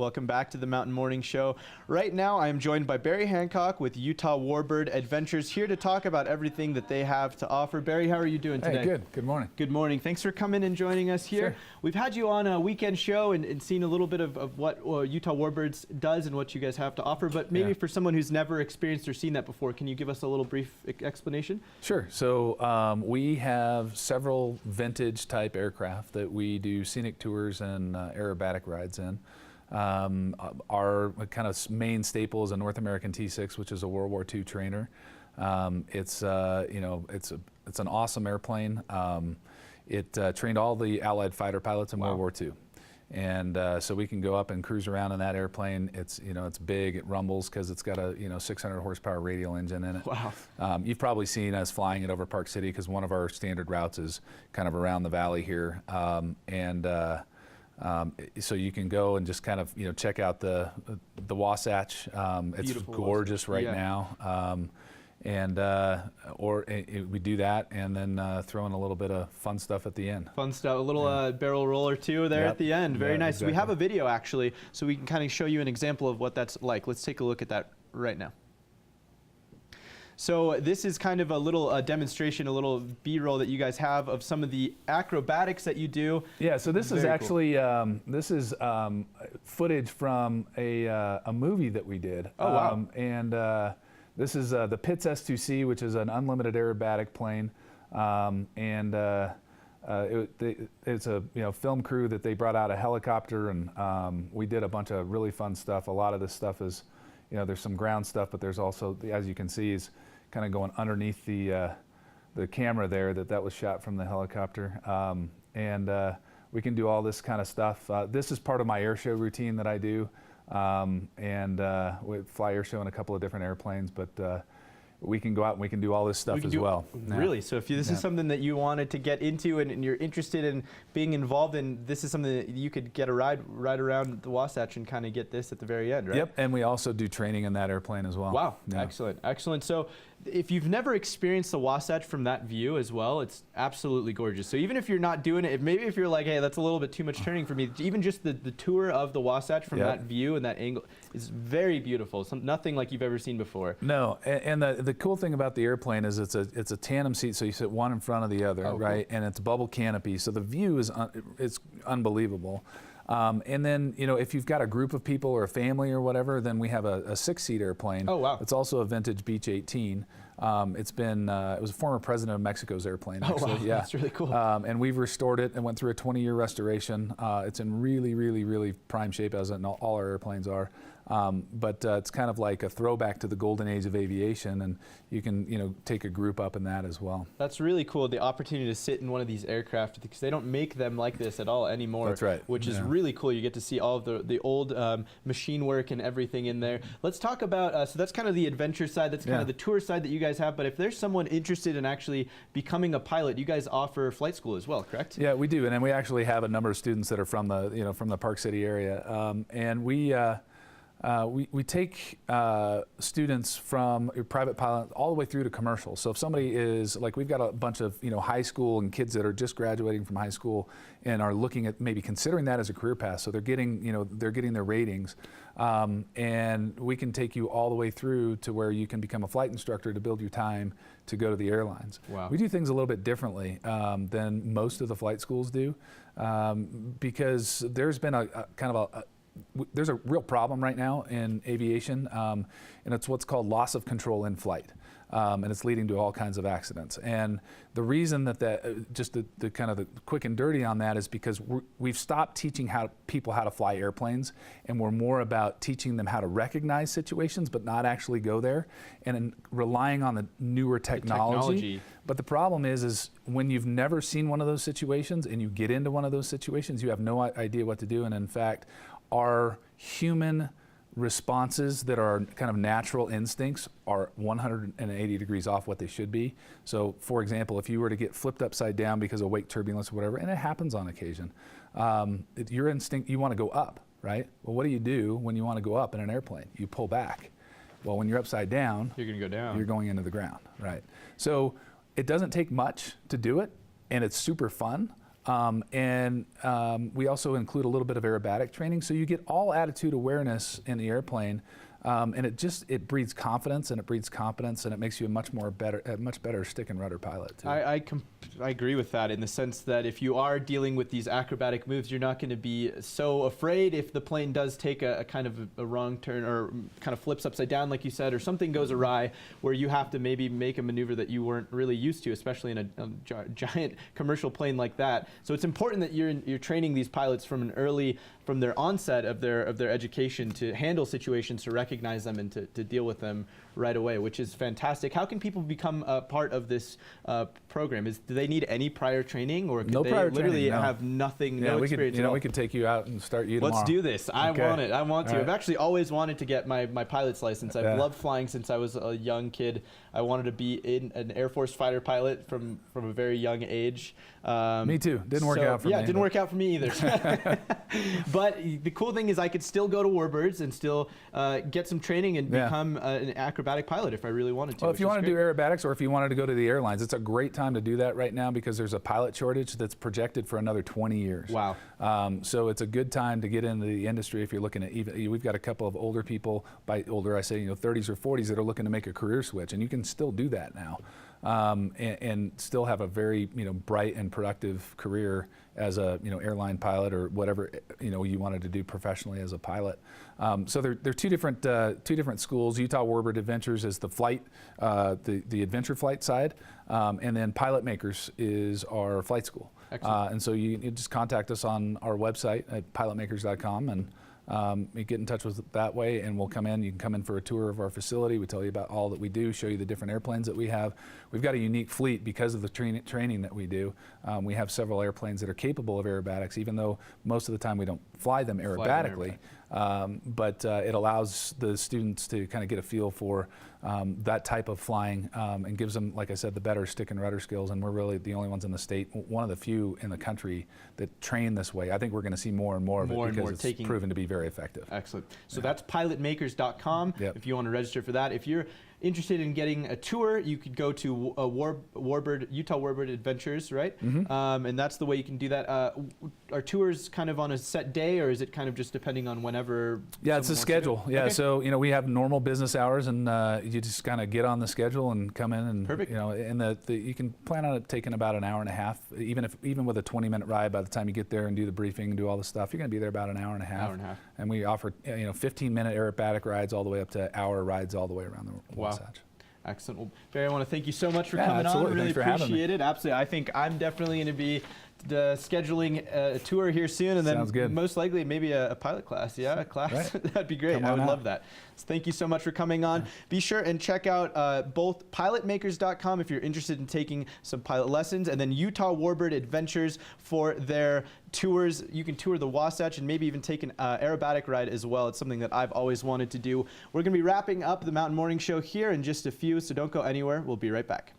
Welcome back to the Mountain Morning Show. Right now, I am joined by Barry Hancock with Utah Warbird Adventures, here to talk about everything that they have to offer. Barry, how are you doing today? Hey, good. Good morning. Good morning. Thanks for coming and joining us here. Sure. We've had you on a weekend show and seen a little bit of what Utah Warbirds does and what you guys have to offer, but maybe for someone who's never experienced or seen that before, can you give us a little brief explanation? Sure. So we have several vintage type aircraft that we do scenic tours and aerobatic rides in. Our kind of main staple is a North American T6, which is a World War II trainer. It's an awesome airplane. It trained all the Allied fighter pilots in World War II. And so we can go up and cruise around in that airplane. It's it's big. It rumbles because it's got a 600 horsepower radial engine in it. Wow. You've probably seen us flying it over Park City because one of our standard routes is kind of around the valley here. So you can go and just kind of check out the Wasatch. It's Beautiful gorgeous right now. We do that and then throw in a little bit of fun stuff at the end. Fun stuff, a little barrel roll or two there at the end. Very nice. Exactly. We have a video actually, so we can kind of show you an example of what that's like. Let's take a look at that right now. So this is kind of a little demonstration, a little B-roll that you guys have of some of the acrobatics that you do. Yeah, so this is actually footage from a movie that we did. Oh, wow. This is the Pitts S2C, which is an unlimited aerobatic plane, it's a film crew that they brought out a helicopter, and we did a bunch of really fun stuff. A lot of this stuff is, there's some ground stuff, but there's also, as you can see, is kind of going underneath the camera there. That was shot from the helicopter, we can do all this kind of stuff. This is part of my air show routine that I do. We fly air show in a couple of different airplanes, but we can go out and we can do all this stuff as well. Really? So if this is something that you wanted to get into and you're interested in being involved in, this is something that you could get a ride around the Wasatch and kind of get this at the very end, right? Yep, and we also do training in that airplane as well. Wow, excellent, excellent. So if you've never experienced the Wasatch from that view as well, it's absolutely gorgeous. So even if you're not doing it, maybe if you're like, hey, that's a little bit too much turning for me, even just the tour of the Wasatch from that view and that angle is very beautiful. Nothing like you've ever seen before. No, and the cool thing about the airplane is it's a tandem seat, so you sit one in front of the other, right? Cool. And it's bubble canopy, so the view is it's unbelievable. And then, if you've got a group of people or a family or whatever, then we have a 6-seat airplane. Oh, wow. It's also a vintage Beech 18. It was a former president of Mexico's airplane, actually. Oh, wow. Yeah. That's really cool. And we've restored it and went through a 20-year restoration. It's in really, really, really prime shape, as all our airplanes are. But it's kind of like a throwback to the golden age of aviation, and you can take a group up in that as well. That's really cool, the opportunity to sit in one of these aircraft, because they don't make them like this at all anymore. That's right. Which is really cool. You get to see all of the old machine work and everything in there. Let's talk about, so that's kind of the adventure side, that's kind of the tour side that you guys have, but if there's someone interested in actually becoming a pilot, you guys offer flight school as well, correct? Yeah, we do, and then we actually have a number of students that are from the from the Park City area, and we take students from private pilot all the way through to commercial. So if somebody is, like, we've got a bunch of high school and kids that are just graduating from high school and are looking at maybe considering that as a career path. So they're getting their ratings, and we can take you all the way through to where you can become a flight instructor to build your time to go to the airlines. Wow. We do things a little bit differently than most of the flight schools do, because there's been there's a real problem right now in aviation, and it's what's called loss of control in flight, and it's leading to all kinds of accidents. And the reason just the kind of the quick and dirty on that is because we've stopped teaching people how to fly airplanes, and we're more about teaching them how to recognize situations but not actually go there, and relying on the newer technology. But the problem is when you've never seen one of those situations and you get into one of those situations, you have no idea what to do. And in fact, our human responses that are kind of natural instincts are 180 degrees off what they should be. So, for example, if you were to get flipped upside down because of wake turbulence or whatever, and it happens on occasion, your instinct, you want to go up, right? Well, what do you do when you want to go up in an airplane? You pull back. Well, when you're upside down, you're going to go down. You're going into the ground, right? So it doesn't take much to do it, and it's super fun. We also include a little bit of aerobatic training, so you get all attitude awareness in the airplane. And it breeds confidence, and it breeds competence, and it makes you a much better stick and rudder pilot too. I agree with that in the sense that if you are dealing with these acrobatic moves, you're not going to be so afraid if the plane does take a kind of a wrong turn or kind of flips upside down, like you said, or something goes awry where you have to maybe make a maneuver that you weren't really used to, especially in a giant commercial plane like that. So it's important that you're training these pilots from their onset of their education to handle situations, to recognize them, and to deal with them right away, which is fantastic. How can people become a part of this program? Do they need any prior training, or could no they prior literally training, no. have nothing, yeah, no we experience could, at all? we could take you out and start you tomorrow. Let's do this. I Okay. want it. I want to. All right. I've actually always wanted to get my pilot's license. I've Yeah. loved flying since I was a young kid. I wanted to be an Air Force fighter pilot from a very young age. Me too. Didn't work out for me. Yeah, didn't work out for me either. But the cool thing is I could still go to Warbirds and still get some training and Yeah. become an acrobatic pilot if I really wanted to. Well, if you want to do aerobatics, or if you wanted to go to the airlines, it's a great time to do that right now because there's a pilot shortage that's projected for another 20 years. Wow. So it's a good time to get into the industry if you're looking at we've got a couple of older people, by older I say 30s or 40s, that are looking to make a career switch, and you can still do that now. And still have a very bright and productive career as a airline pilot or whatever you wanted to do professionally as a pilot. So they're two different schools. Utah Warbird Adventures is the flight, the adventure flight side, and then Pilot Makers is our flight school. And so you just contact us on our website at pilotmakers.com and. You get in touch with us that way, and we'll come in. You can come in for a tour of our facility. We tell you about all that we do, show you the different airplanes that we have. We've got a unique fleet because of the training that we do. We have several airplanes that are capable of aerobatics, even though most of the time we don't fly them aerobatically. But it allows the students to kind of get a feel for that type of flying and gives them, like I said, the better stick and rudder skills. And we're really the only ones in the state, one of the few in the country that train this way. I think we're going to see more and more of it because it's proven to be very effective. Excellent. So that's pilotmakers.com if you want to register for that. If you're interested in getting a tour, you could go to Warbird, Utah Warbird Adventures, right? And that's the way you can do that. Are tours kind of on a set day, or is it kind of just depending on whenever? Yeah, it's a schedule. Yeah, okay. So we have normal business hours, and you just kind of get on the schedule and come in, and perfect. And you can plan on it taking about an hour and a half, even with a 20-minute ride. By the time you get there and do the briefing and do all the stuff, you're going to be there about an hour and a half. And we offer 15-minute aerobatic rides all the way up to hour rides all the way around the Wasatch. Excellent. Well, Barry, I want to thank you so much for coming absolutely. on. Really Thanks for appreciate it. Absolutely. I think I'm definitely going to be scheduling a tour here soon, and then most likely maybe a pilot class. Yeah, a class. Right. That'd be great. I would love that. So thank you so much for coming on. Be sure and check out both pilotmakers.com if you're interested in taking some pilot lessons, and then Utah Warbird Adventures for their tours. You can tour the Wasatch and maybe even take an aerobatic ride as well. It's something that I've always wanted to do. We're going to be wrapping up the Mountain Morning Show here in just a few, so don't go anywhere. We'll be right back.